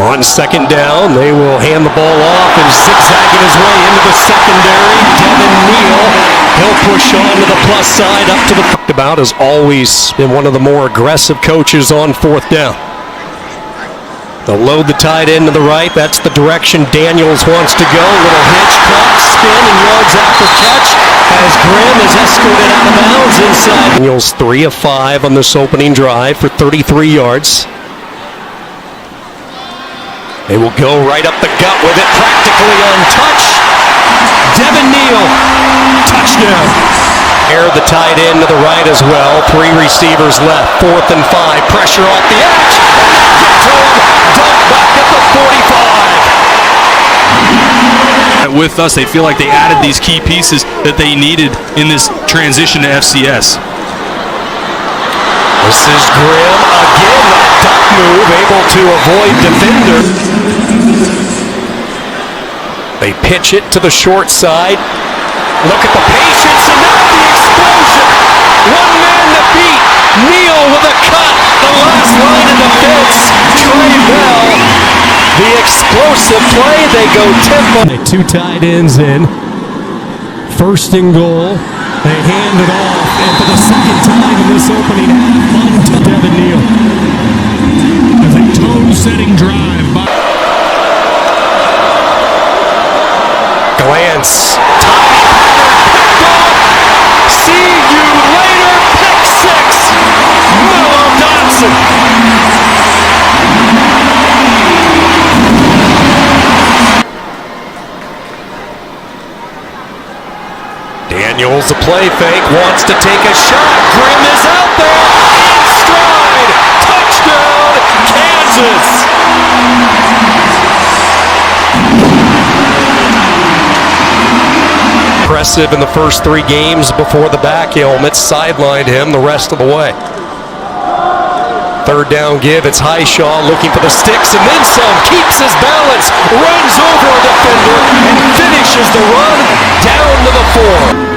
On second down, they will hand the ball off and zigzagging his way into the secondary. Devin Neal, he'll push on to the plus side, up to the about has always been one of the more aggressive coaches on fourth down. They'll load the tight end to the right. That's the direction Daniels wants to go. Little hitch, caught, spin, and yards after catch as Grimm is escorted out of bounds inside. Daniels 3 of 5 on this opening drive for 33 yards. They will go right up the gut with it, practically untouched. Devin Neal, touchdown. Air the tight end to the right as well. 3 receivers left, 4th and 5. Pressure off the edge. Dunk back at the 45. With us, they feel like they added these key pieces that they needed in this transition to FCS. This is Grimm again, that duck move, able to avoid defender. They pitch it to the short side. Look at the patience and now the explosion. One man to beat. Neal with a cut. The last line of defense. Trey Bell. The explosive play. They go tempo. 2 tight ends in. 1st and goal. They hand it off, and for the second time in this opening half, to Devin Neal. As a tone-setting drive by Glance. See you later, pick 6. Mello Dotson. Daniels, a play fake, wants to take a shot. Grimm is out there, in stride. Touchdown, Kansas. Impressive in the first 3 games before the back helmet sidelined him the rest of the way. 3rd down give, it's Hishaw looking for the sticks and then some, keeps his balance, runs over a defender and finishes the run down to the 4.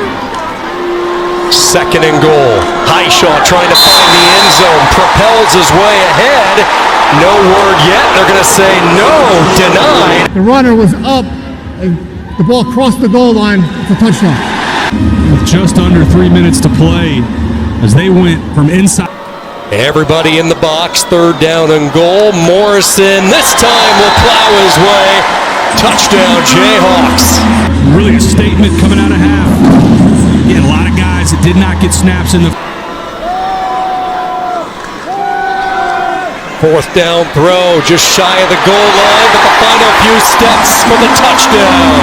2nd and goal, Hishaw trying to find the end zone, propels his way ahead, no word yet, they're going to say no, denied. The runner was up, and the ball crossed the goal line, it's a touchdown. with just under 3 minutes to play as they went from inside. Everybody in the box, 3rd down and goal. Morrison this time will plow his way. Touchdown, Jayhawks. Really a statement coming out of half. He had a lot of guys that did not get snaps in the 4th down throw, just shy of the goal line, but the final few steps for the touchdown.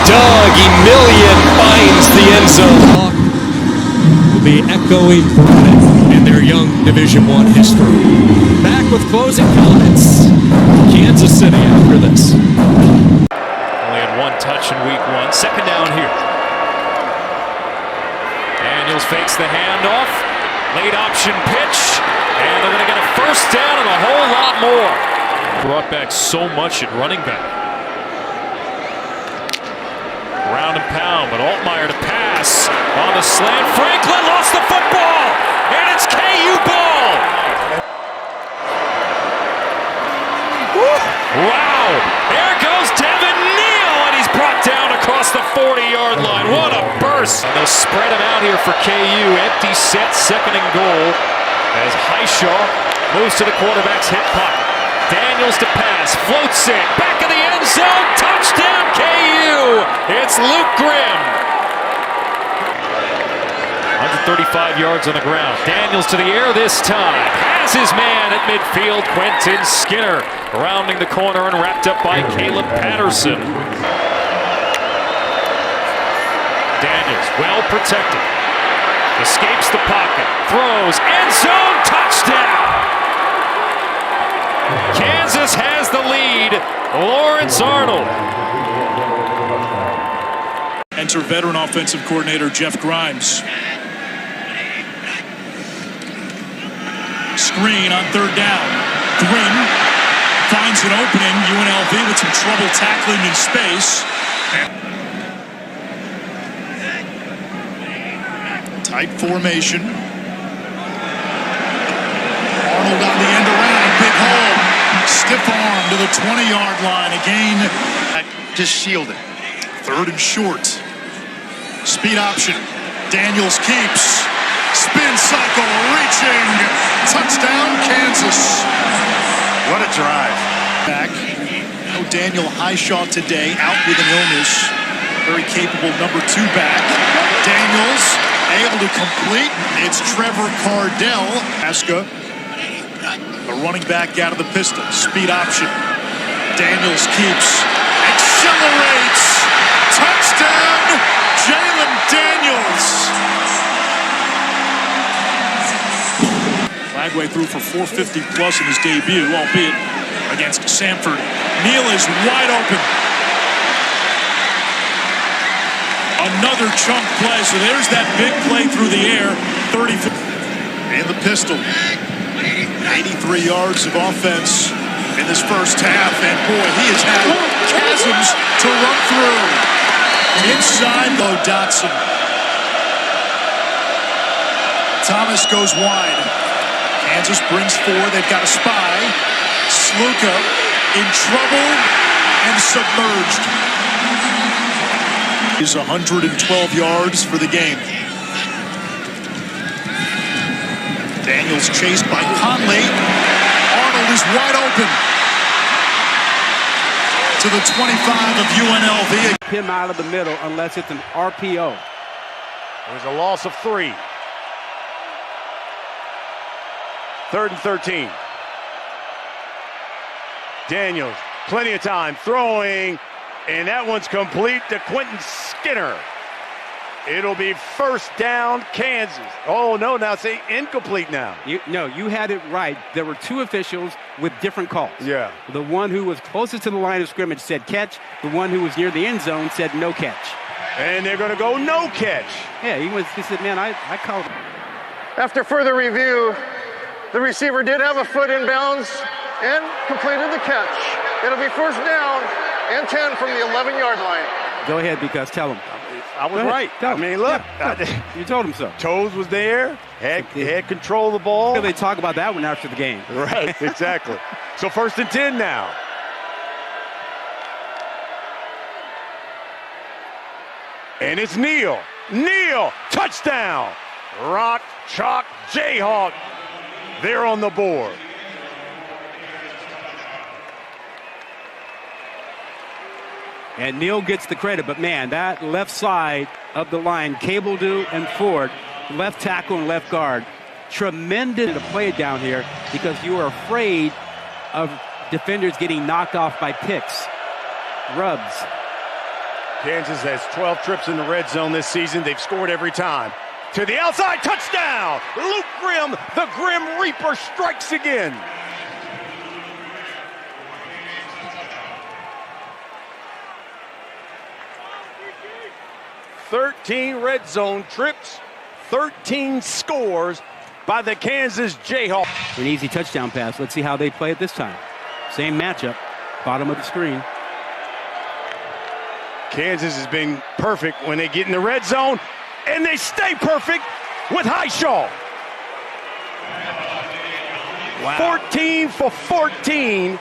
Doug Emillion finds the end zone. Will be echoing in their young Division I history. Back with closing comments. Kansas City after this. Only had 1 touch in week 1. 2nd down here. Daniels fakes the handoff. Late option pitch, and they're going to get a 1st down and a whole lot more. Brought back so much at running back. Ground and pound, but Altmaier to pass on the slant. Franklin lost the football, and it's KU ball. Wow, there goes Devin Neal, and he's brought down across the 40-yard line. What a burst. And they'll spread him out here for KU. Empty set, 2nd and goal as Hishaw moves to the quarterback's hip pocket. Daniels to pass, floats it, back of the end zone, touchdown KU! It's Luke Grimm. 135 yards on the ground. Daniels to the air this time. Has his man at midfield, Quentin Skinner, rounding the corner and wrapped up by Caleb Patterson. Daniels, well protected. Escapes the pocket, throws, end zone, touchdown! Kansas has the lead. Lawrence Arnold. Enter veteran offensive coordinator Jeff Grimes. Screen on 3rd down. Grimm finds an opening. UNLV with some trouble tackling in space. Tight formation. Arnold on the end around. 20-yard line. Again, just shielded. 3rd and short. Speed option. Daniels keeps. Spin cycle, reaching. Touchdown, Kansas. What a drive. Back. No Daniel Highshaw today, out with an illness. Very capable number 2 back. Daniels able to complete. It's Trevor Cardell. Aska, the running back out of the pistol. Speed option. Daniels keeps. Accelerates. Touchdown, Jalen Daniels. Flagway threw for 450 plus in his debut, albeit against Samford. Neal is wide open. Another chunk play, so there's that big play through the air. 30 and the pistol. 83 yards of offense in this first half, and boy, he has had chasms to run through. Inside, though, Dotson. Thomas goes wide. Kansas brings 4. They've got a spy. Sluka in trouble and submerged. Is 112 yards for the game. Daniels chased by Conley. Arnold is wide open to the 25 of UNLV. Him out of the middle unless it's an RPO. There's a loss of 3. 3rd and 13. Daniels, plenty of time throwing, and that one's complete to Quentin Skinner. It'll be first down, Kansas. Oh, no, now say incomplete now. You had it right. There were 2 officials with different calls. Yeah. The one who was closest to the line of scrimmage said catch. The one who was near the end zone said no catch. And they're going to go no catch. Yeah, he said, man, I called. After further review, the receiver did have a foot in bounds and completed the catch. It'll be first down and 10 from the 11-yard line. Go ahead, because tell him. I was right. I mean, look. You told him so. Toes was there. Had control of the ball. They talk about that one after the game. Right, exactly. So 1st and 10 now. And it's Neal. Neal, touchdown. Rock, Chalk, Jayhawk. They're on the board. And Neal gets the credit, but man, that left side of the line, Cabledue and Ford, left tackle and left guard, tremendous to play it down here because you are afraid of defenders getting knocked off by picks. Rubs. Kansas has 12 trips in the red zone this season. They've scored every time. To the outside, touchdown! Luke Grimm, the Grim Reaper, strikes again. "13 red zone trips, 13 scores by the Kansas Jayhawks." An easy touchdown pass. Let's see how they play it this time. Same matchup, bottom of the screen. Kansas has been perfect when they get in the red zone, and they stay perfect with Highshaw. Wow. 14 for 14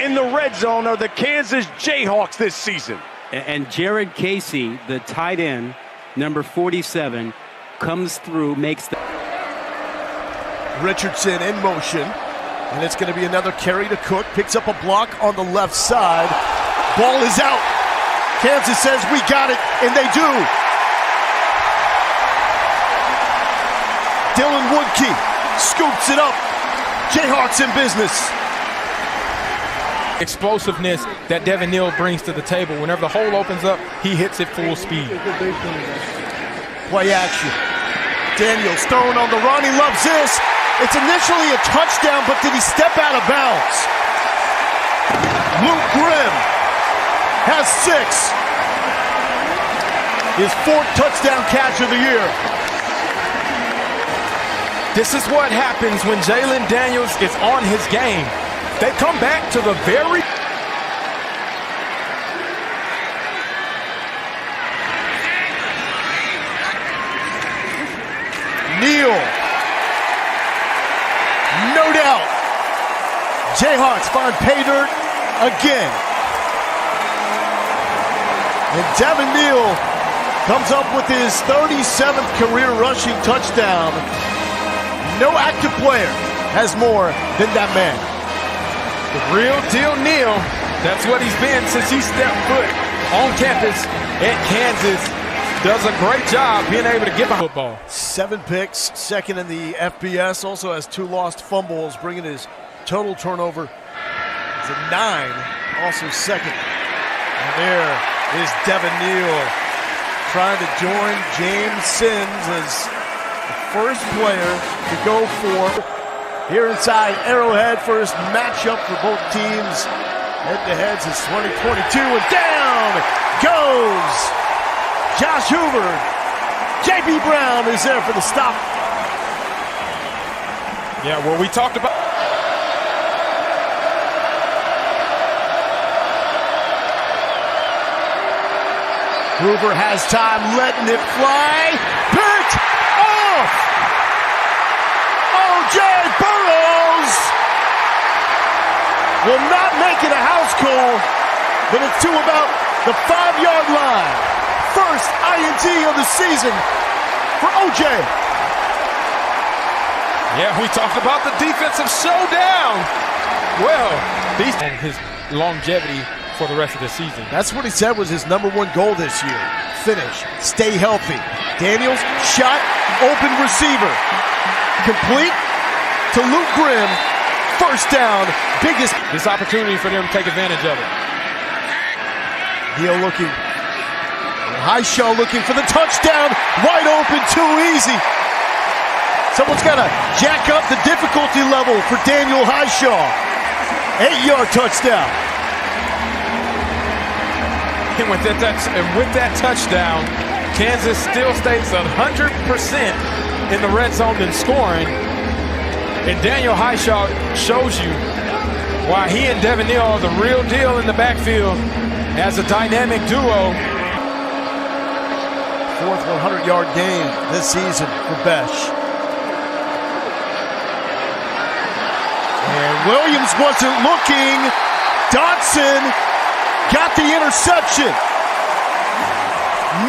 in the red zone are the Kansas Jayhawks this season. And Jared Casey, the tight end, number 47, comes through, makes the... Richardson in motion, and it's going to be another carry to Cook. Picks up a block on the left side. Ball is out. Kansas says, we got it, and they do. Dylan Woodkey scoops it up. Jayhawks in business. Explosiveness that Devin Neal brings to the table. Whenever the hole opens up, he hits it full speed. Play action. Daniels throwing on the run. He loves this. It's initially a touchdown, but did he step out of bounds? Luke Grimm has 6. His 4th touchdown catch of the year. This is what happens when Jalen Daniels is on his game. They come back to the very... Neal. No doubt. Jayhawks find pay dirt again. And Devin Neal comes up with his 37th career rushing touchdown. No active player has more than that man. The real deal Neal. That's what he's been since he stepped foot on campus at Kansas. Does a great job being able to get behind football. 7 picks, second in the FBS. Also has 2 lost fumbles, bringing his total turnover to 9. Also second. And there is Devin Neal trying to join James Sims as the first player to go for here inside Arrowhead. First matchup for both teams. Head-to-head since 2022, and down goes Josh Hoover. J.B. Brown is there for the stop. Yeah, well, we talked about. Hoover has time, letting it fly. Picked off! O.J. Burrows will not make it a house call, but it's to about the 5-yard line. First INT of the season for O.J. Yeah, we talked about the defensive showdown. Well, and his longevity for the rest of the season. That's what he said was his #1 goal this year. Finish, stay healthy. Daniels, shot, open receiver. Complete to Luke Grimm. First down, biggest. This opportunity for them to take advantage of it. Neal looking. Highshaw looking for the touchdown. Wide open, too easy. Someone's got to jack up the difficulty level for Daniel Highshaw. 8-yard touchdown. And with that touchdown, Kansas still stays 100% in the red zone in scoring. And Daniel Highshaw shows you why he and Devin Neal are the real deal in the backfield as a dynamic duo. Fourth 100-yard game this season for Besh. And Williams wasn't looking. Dotson got the interception.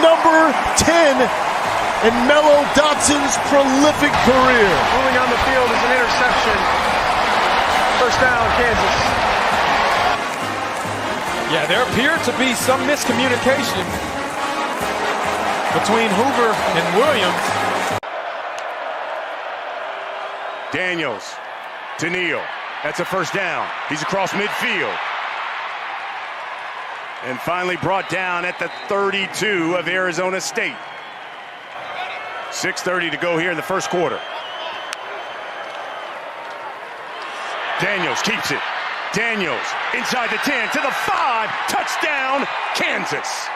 Number 10 in Mello Dotson's prolific career. Moving on the field is an interception. First down, Kansas. Yeah, there appeared to be some miscommunication between Hoover and Williams. Daniels to Neal. That's a first down. He's across midfield. And finally brought down at the 32 of Arizona State. 6:30 to go here in the first quarter. Daniels keeps it. Daniels inside the 10 to the 5. Touchdown, Kansas.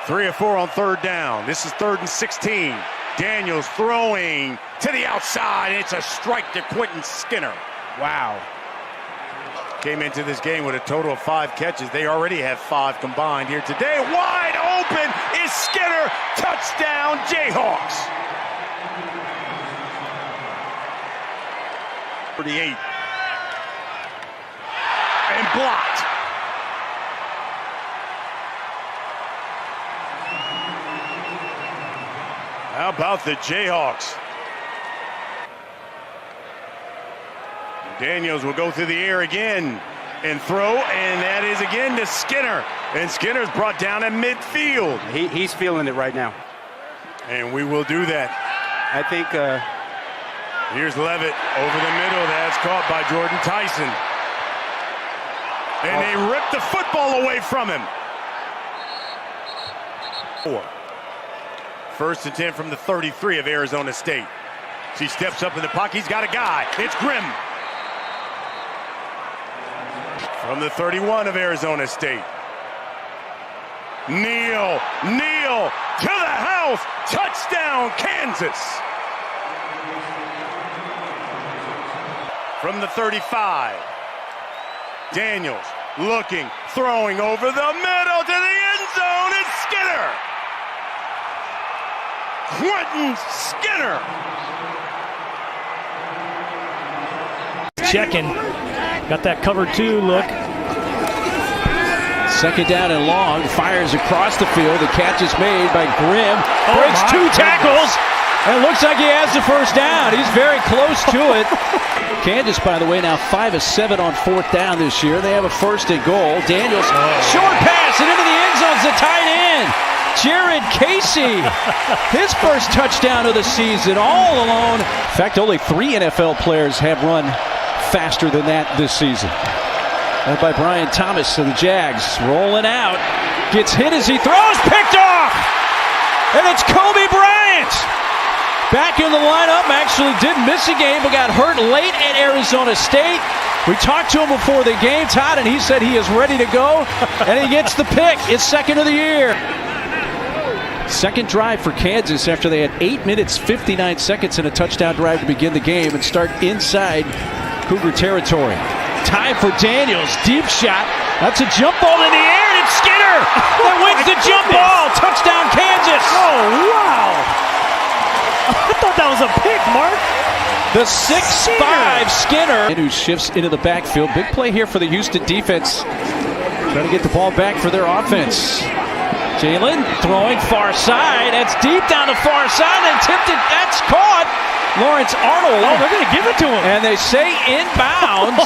Three or four on third down. This is 3rd and 16. Daniels throwing to the outside. It's a strike to Quentin Skinner. Wow. Came into this game with a total of 5 catches. They already have 5 combined here today. Wide open is Skinner. Touchdown, Jayhawks. 38. And blocked. How about the Jayhawks? Daniels will go through the air again and throw, and that is again to Skinner. And Skinner's brought down at midfield. He's feeling it right now. And we will do that. I think here's Levitt over the middle. That's caught by Jordan Tyson. And they ripped the football away from him. 1st and 10 from the 33 of Arizona State. He steps up in the pocket. He's got a guy. It's Grimm. From the 31 of Arizona State. Neal to the house. Touchdown, Kansas. From the 35. Daniels looking, throwing over the middle to the end zone. It's Skinner. Quentin Skinner. checking. Got that cover 2 look. Second down and long. Fires across the field. The catch is made by Grimm. Breaks 2 tackles. And it looks like he has the first down. He's very close to it. Kansas, by the way, now 5 of 7 on 4th down this year. They have a 1st and goal. Daniels, short pass and into the end zone. The tight end, Jared Casey. His first touchdown of the season, all alone. In fact, only 3 NFL players have run faster than that this season. Led by Brian Thomas of the Jags. Rolling out. Gets hit as he throws. Picked off. And it's Kobe Bryant. Back in the lineup, actually didn't miss a game, but got hurt late at Arizona State. We talked to him before the game, Todd, and he said he is ready to go, and he gets the pick. It's 2nd of the year. Second drive for Kansas after they had 8 minutes, 59 seconds and a touchdown drive to begin the game and start inside Cougar territory. Time for Daniels, deep shot. That's a jump ball in the air, and it's Skinner that wins the jump ball. Touchdown, Kansas. Oh, wow. I thought that was a pick, Mark. The 6'5" Skinner, who shifts into the backfield. Big play here for the Houston defense. Trying to get the ball back for their offense. Jalen throwing far side. That's deep down the far side and tipped it. That's caught. Lawrence Arnold. Oh, they're going to give it to him. And they say inbounds.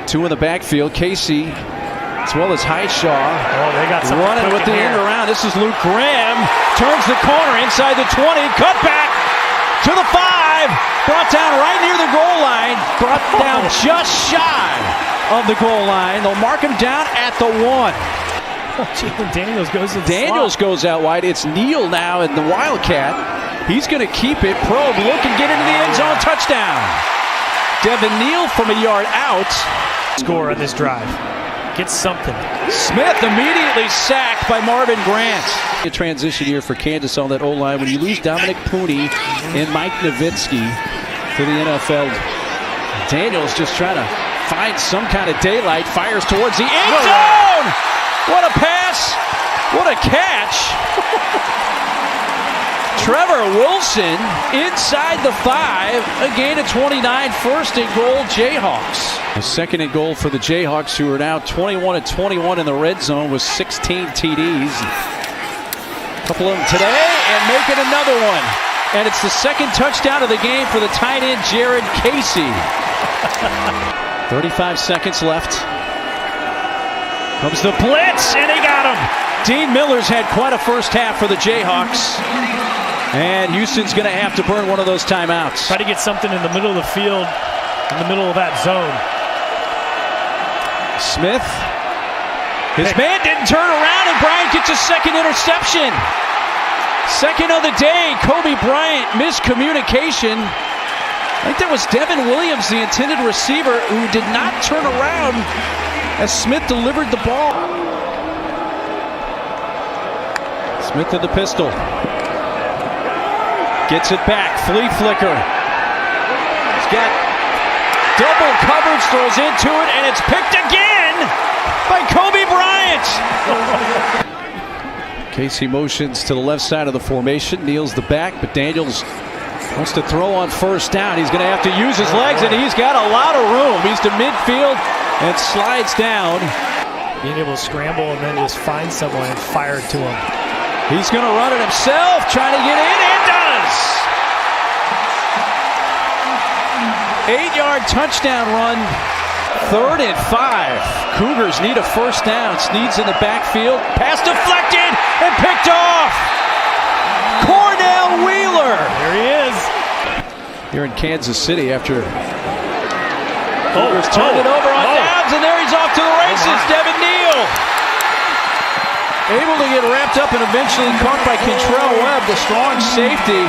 2 in the backfield. Casey, as well as Highshaw. Oh, they got something running with the end around. This is Luke Graham. Turns the corner inside the 20. Cut back to the 5. Brought down right near the goal line. Brought down just shy of the goal line. They'll mark him down at the 1. Daniels goes in Daniels goes out wide. It's Neal now in the Wildcat. He's going to keep it. Probe, look and get into the end zone. Touchdown. Devin Neal from a yard out. Score on this drive. Get something. Smith immediately sacked by Marvin Grant. A transition here for Kansas on that O-line when you lose Dominic Pooney and Mike Nowitzki to the NFL. Daniels just trying to find some kind of daylight. Fires towards the end zone. What a pass. What a catch. Trevor Wilson inside the 5, a gain of 29, 1st and goal Jayhawks. A 2nd and goal for the Jayhawks, who are now 21-21 in the red zone with 16 TDs. A couple of them today and making another one. And it's the 2nd touchdown of the game for the tight end Jared Casey. 35 seconds left. Comes the blitz and he got him. Dean Miller's had quite a first half for the Jayhawks. And Houston's going to have to burn one of those timeouts. Try to get something in the middle of the field, in the middle of that zone. Smith. His man didn't turn around, and Bryant gets a 2nd interception. 2nd of the day. Kobe Bryant, miscommunication. I think that was Devin Williams, the intended receiver, who did not turn around as Smith delivered the ball. Smith to the pistol. Gets it back. Flea flicker. He's got double coverage, throws into it, and it's picked again by Kobe Bryant. Casey motions to the left side of the formation. Neal's the back, but Daniels wants to throw on 1st down. He's going to have to use his legs, and he's got a lot of room. He's to midfield and slides down. Being able to scramble and then just find someone and fire it to him. He's going to run it himself, trying to get in, and does! 8-yard touchdown run, 3rd and 5. Cougars need a 1st down. Snead's in the backfield. Pass deflected and picked off. Cornell Wheeler. There he is. Here in Kansas City after Cougars turned it over on downs, and there he's off to the races. Devin Neal. Able to get wrapped up and eventually caught by Kentrell Webb, the strong safety.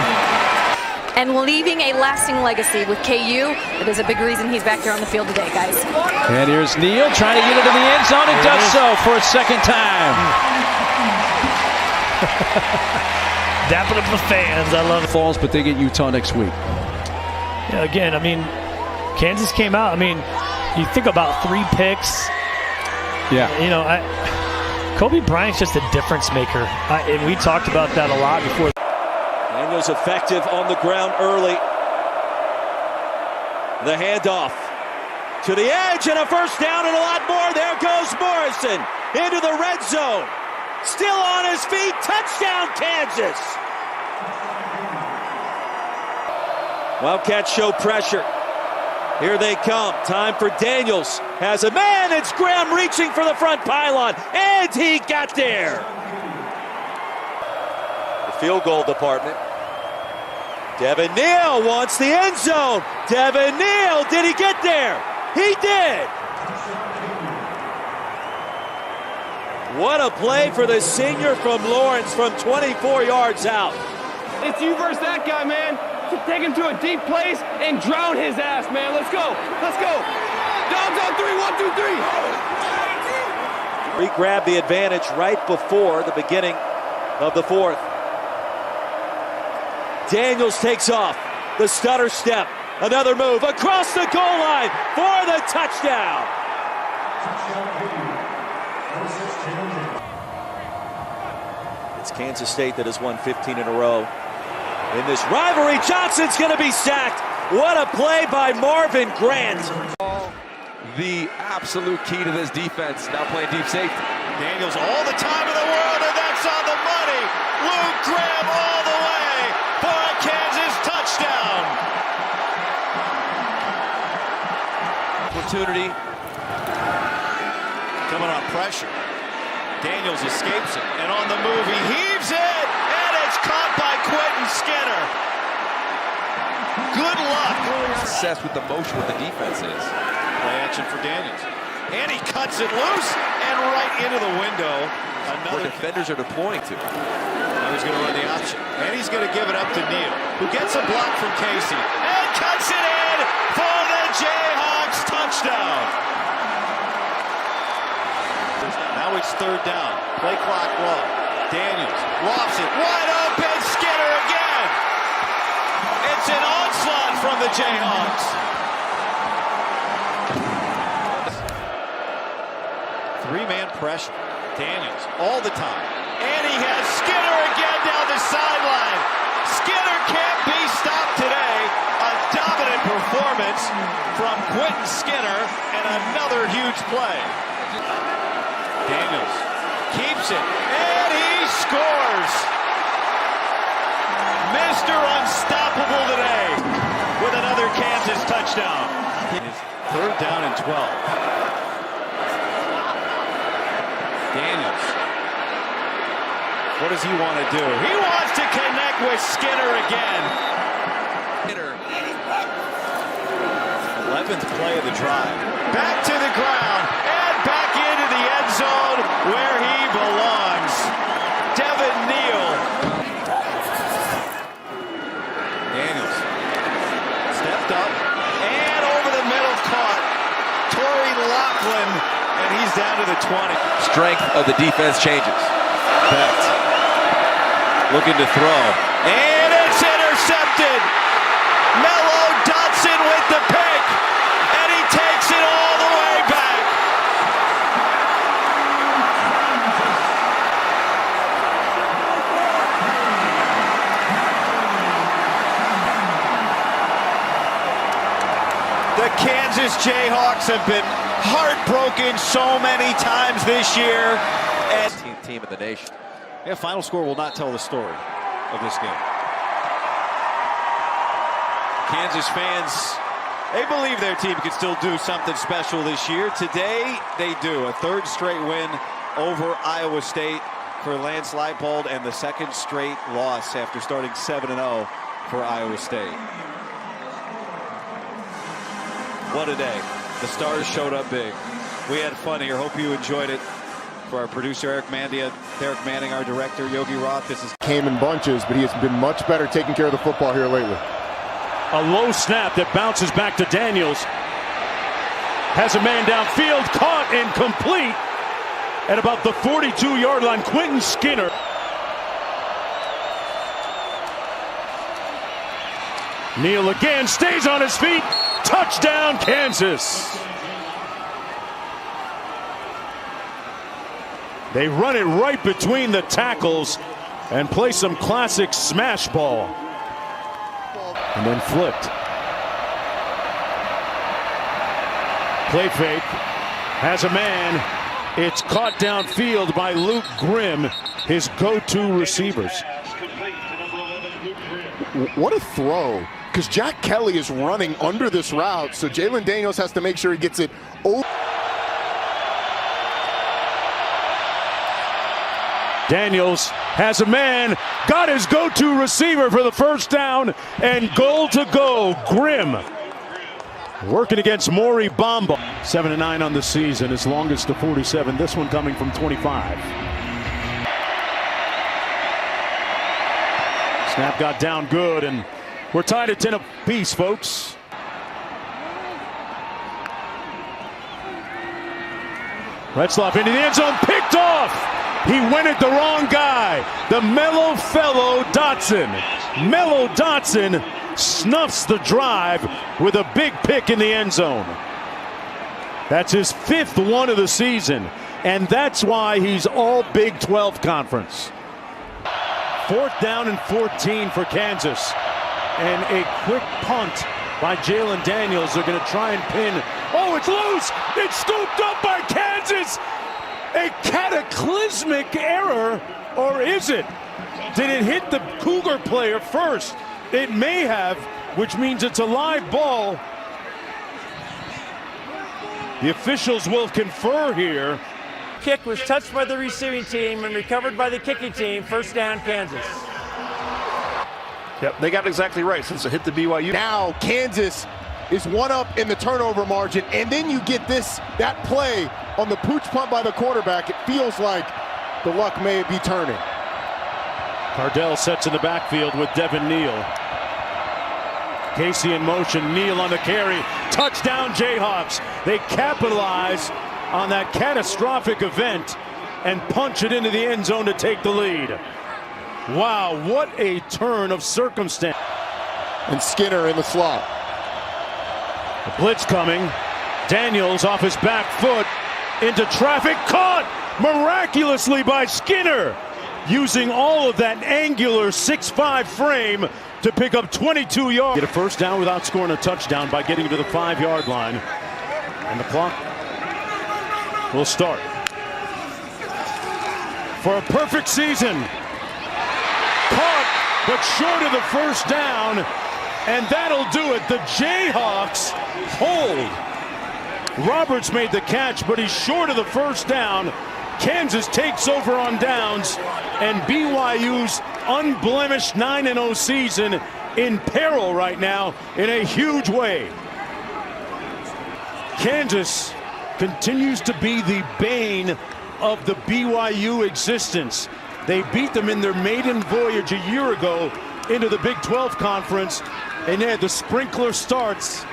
And leaving a lasting legacy with KU. That is a big reason he's back there on the field today, guys. And here's Neal trying to get into the end zone and does so for a 2nd time. Dapping up the fans. I love it. Falls, but they get Utah next week. Yeah, again, I mean, Kansas came out. I mean, you think about 3 picks. Yeah. You know, Kobe Bryant's just a difference maker. And we talked about that a lot before. Daniels effective on the ground early. The handoff. to the edge and a first down and a lot more. There goes Morrison into the red zone. Still on his feet. Touchdown, Kansas. Wildcats show pressure. Here they come. Time for Daniels. Has a man. It's Graham reaching for the front pylon. And he got there. The field goal department. Devin Neal wants the end zone. Devin Neal, did he get there? He did. What a play for the senior from Lawrence from 24 yards out. It's you versus that guy, man. Take him to a deep place and drown his ass, man. Let's go. Let's go. Dogs on 3, 1, 2, 3. We grabbed the advantage right before the beginning of the fourth. Daniels takes off. The stutter step. Another move across the goal line for the touchdown. It's Kansas State that has won 15 in a row. In this rivalry, Johnson's going to be sacked. What a play by Marvin Grant. The absolute key to this defense, now playing deep safety. Daniels all the time in the world, and that's on the money. Luke Graham all the way for a Kansas touchdown. Opportunity. Coming on pressure. Daniels escapes it, and on the move, he heaves it, and it's caught by Quentin Skinner. Good luck. Success with the motion what the defense is. Play action for Daniels. And he cuts it loose and right into the window. Another defenders are deploying to. Now he's going to run the option. And he's going to give it up to Neal, who gets a block from Casey. And cuts it in for the Jayhawks touchdown. Now it's third down. Play clock low. Daniels lofts it. Wide open. Skinner again. It's an onslaught from the Jayhawks. Three-man pressure. Daniels all the time. And he has Skinner again down the sideline. Skinner can't be stopped today. A dominant performance from Quentin Skinner and another huge play. Daniels keeps it, and he scores. Mr. Unstoppable today with another Kansas touchdown. Third down and 12. Daniels. What does he want to do? He wants to connect with Skinner again. 11th play of the drive. Back to the ground and back into the end zone where he belongs. Devin Neal. Daniels stepped up and over the middle caught Torrey Laughlin, and he's down to the 20. Strength of the defense changes. Becht looking to throw, and it's intercepted. Mello Dotson with the pick, and he takes it all the way back. The Kansas Jayhawks have been heartbroken so many times this year. And 15th team in the nation. Yeah, final score will not tell the story of this game. Kansas fans, they believe their team can still do something special this year. Today, they do. A third straight win over Iowa State for Lance Leipold, and the second straight loss after starting 7-0 for Iowa State. What a day. The Stars showed up big. We had fun here. Hope you enjoyed it. For our producer, Eric Manning, our director, Yogi Roth, this is... Came in bunches, but he has been much better taking care of the football here lately. A low snap that bounces back to Daniels. Has a man downfield, caught and complete at about the 42-yard line. Quentin Skinner. Neal again, stays on his feet. Touchdown, Kansas. They run it right between the tackles and play some classic smash ball. And then flipped. Play fake. Has a man. It's caught downfield by Luke Grimm, his go-to receivers. What a throw. Because Jack Kelly is running under this route, so Jalen Daniels has to make sure he gets it over. Daniels has a man, got his go-to receiver for the first down, and goal to go. Grimm working against Maury Bamba. 7-9 on the season, his longest to 47. This one coming from 25. Snap got down good, and we're tied at 10 apiece, folks. Retzlaff into the end zone, picked off. He went at the wrong guy. The mellow fellow Dotson. Mellow Dotson snuffs the drive with a big pick in the end zone. That's his 5th one of the season, and that's why he's all Big 12 conference. 4th down and 14 for Kansas. And a quick punt by Jalen Daniels. They're going to try and pin. Oh, it's loose. It's scooped up by Kansas. A cataclysmic error, or is it? Did it hit the Cougar player first? It may have, which means it's a live ball. The officials will confer here. Kick was touched by the receiving team and recovered by the kicking team. First down, Kansas. Yep, they got it exactly right since it hit the BYU. Now Kansas is one up in the turnover margin, and then you get that play on the pooch punt by the quarterback. It feels like the luck may be turning. Cardell sets in the backfield with Devin Neal. Casey in motion, Neal on the carry. Touchdown Jayhawks. They capitalize on that catastrophic event and punch it into the end zone to take the lead. Wow, what a turn of circumstance. And Skinner in the slot. The blitz coming. Daniels off his back foot into traffic, caught miraculously by Skinner, using all of that angular 6'5" frame to pick up 22 yards. Get a first down without scoring a touchdown by getting to the 5-yard line. And the clock will start. For a perfect season. Caught, but short of the first down. And that'll do it. The Jayhawks hold. Roberts made the catch, but he's short of the first down. Kansas takes over on downs, and BYU's unblemished 9-0 season in peril right now in a huge way. Kansas continues to be the bane of the BYU existence. They beat them in their maiden voyage a year ago into the Big 12 Conference, and yeah, the sprinkler starts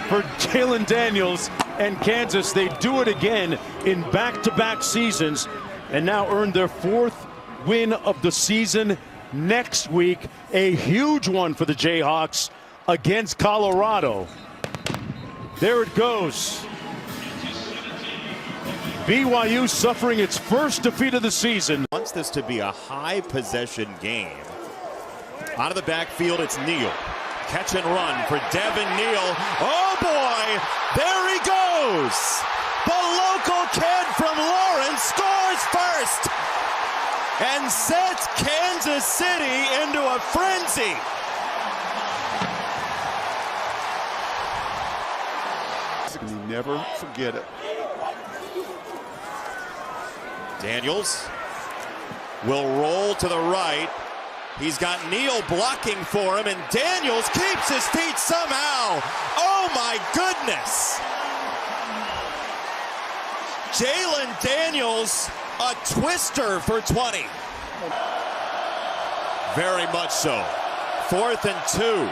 for Jalen Daniels and Kansas. They do it again in back-to-back seasons and now earned their 4th win of the season next week. A huge one for the Jayhawks against Colorado. There it goes. BYU suffering its first defeat of the season. Wants this to be a high possession game. Out of the backfield, it's Neal. Catch and run for Devin Neal. Oh boy, there he goes. The local kid from Lawrence scores first and sets Kansas City into a frenzy. You never forget it. Daniels will roll to the right. He's got Neal blocking for him, and Daniels keeps his feet somehow. Oh my goodness. Jalen Daniels, a twister for 20. Very much so. 4th and 2.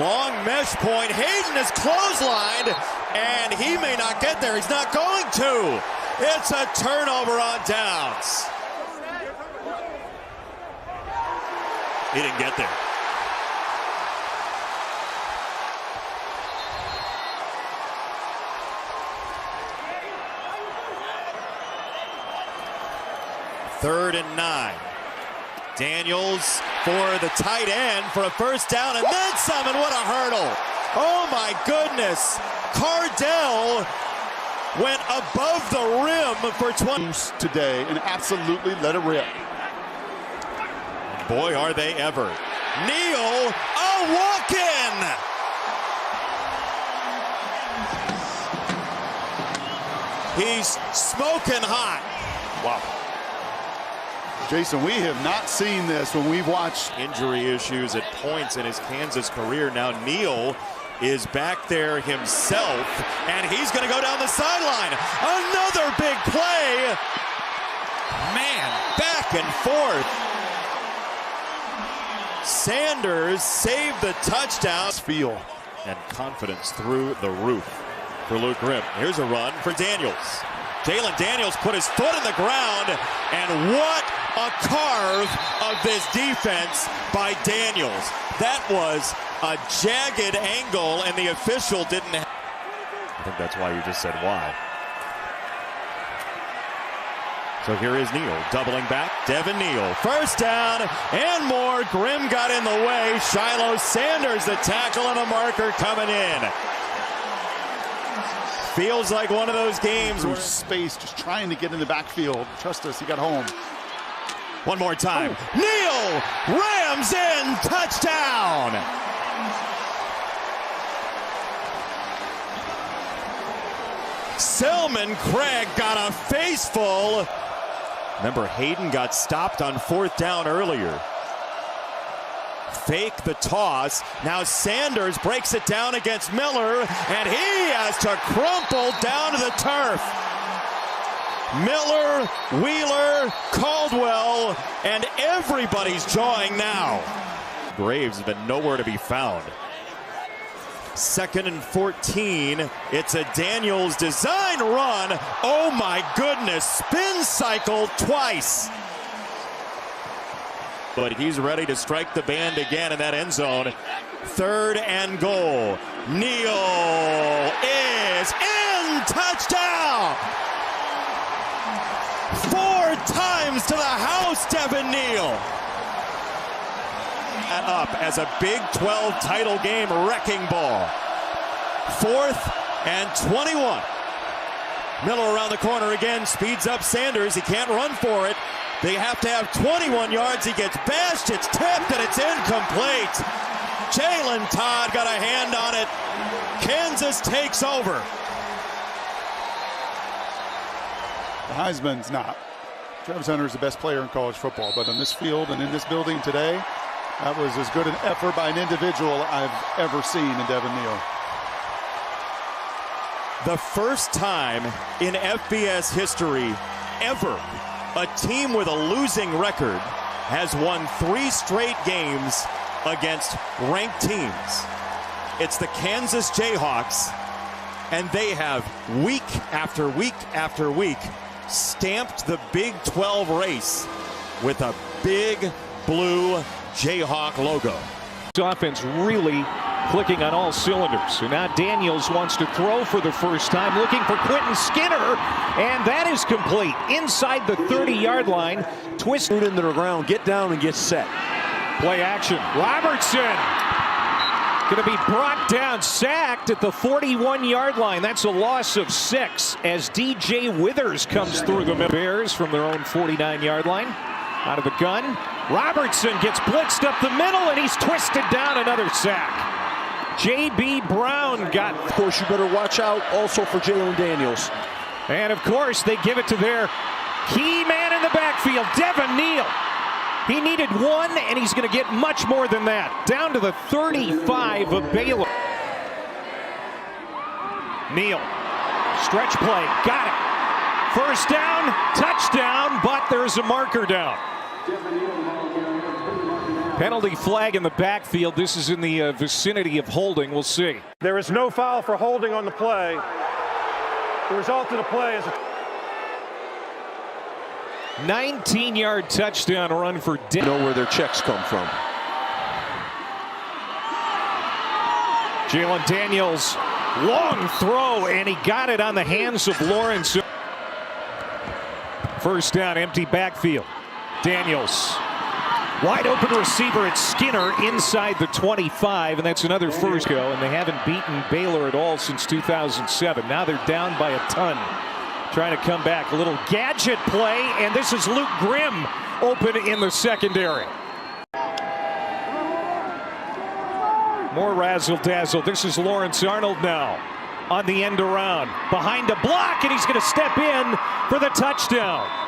Long mesh point. Hayden is clotheslined, and he may not get there. He's not going to. It's a turnover on downs. He didn't get there. Third and 9. Daniels for the tight end for a first down and then some, and what a hurdle. Oh my goodness. Cardell went above the rim for 20 today and absolutely let it rip. Boy, are they ever. Neal, a walk-in. He's smoking hot. Wow. Jason, we have not seen this when we've watched injury issues at points in his Kansas career. Now Neal is back there himself, and he's going to go down the sideline. Another big play. Man, back and forth. Sanders saved the touchdown. Feel and confidence through the roof for Luke Grimm. Here's a run for Daniels. Jalen Daniels put his foot in the ground, and what a carve of this defense by Daniels. That was a jagged angle, and the official didn't have. I think that's why you just said why. So here is Neal doubling back. Devin Neal, first down and more. Grimm got in the way. Shiloh Sanders, the tackle, and a marker coming in. Feels like one of those games where space, just trying to get in the backfield. Trust us, he got home. One more time. Neal rams in, touchdown. Selman Craig got a face full. Remember, Hayden got stopped on fourth down earlier. Fake the toss. Now Sanders breaks it down against Miller, and he has to crumple down to the turf. Miller, Wheeler, Caldwell, and everybody's jawing now. Graves has been nowhere to be found. 2nd and 14. It's a Daniels design run. Oh my goodness, spin cycle twice. But he's ready to strike the band again in that end zone. 3rd and goal. Neal is in, touchdown. 4 times to the house, Devin Neal. Up as a Big 12 title game wrecking ball. 4th and 21. Miller around the corner again, speeds up Sanders. He can't run for it. They have to have 21 yards. He gets bashed, it's tipped, and it's incomplete. Jalen Todd got a hand on it. Kansas takes over. The Heisman's not. Travis Hunter is the best player in college football, but on this field and in this building today, that was as good an effort by an individual I've ever seen in Devin Neal. The first time in FBS history ever a team with a losing record has won 3 straight games against ranked teams. It's the Kansas Jayhawks, and they have week after week after week stamped the Big 12 race with a big blue Jayhawk logo. Offense really clicking on all cylinders. So now Daniels wants to throw for the first time, looking for Quentin Skinner, and that is complete. Inside the 30-yard line, twist into the ground, get down and get set. Play action. Robertson going to be brought down, sacked at the 41-yard line. That's a loss of 6 as DJ Withers comes through the Bears from their own 49-yard line. Out of the gun, Robertson gets blitzed up the middle, and he's twisted down, another sack. J.B. Brown got... Of course, you better watch out also for Jalen Daniels. And, of course, they give it to their key man in the backfield, Devin Neal. He needed 1, and he's going to get much more than that. Down to the 35 of Baylor. Neal, stretch play, got it. First down, touchdown, but there's a marker down. Penalty flag in the backfield. This is in the vicinity of holding. We'll see. There is no foul for holding on the play. The result of the play is a 19-yard touchdown run for know where their checks come from. Jalen Daniels, long throw, and he got it on the hands of Lawrence. First down, empty backfield. Daniels Wide open receiver, it's Skinner inside the 25, and that's another first go, and they haven't beaten Baylor at all since 2007. Now they're down by a ton, trying to come back. A little gadget play, and this is Luke Grimm open in the secondary. More razzle-dazzle. This is Lawrence Arnold now on the end around. Behind a block, and he's going to step in for the touchdown.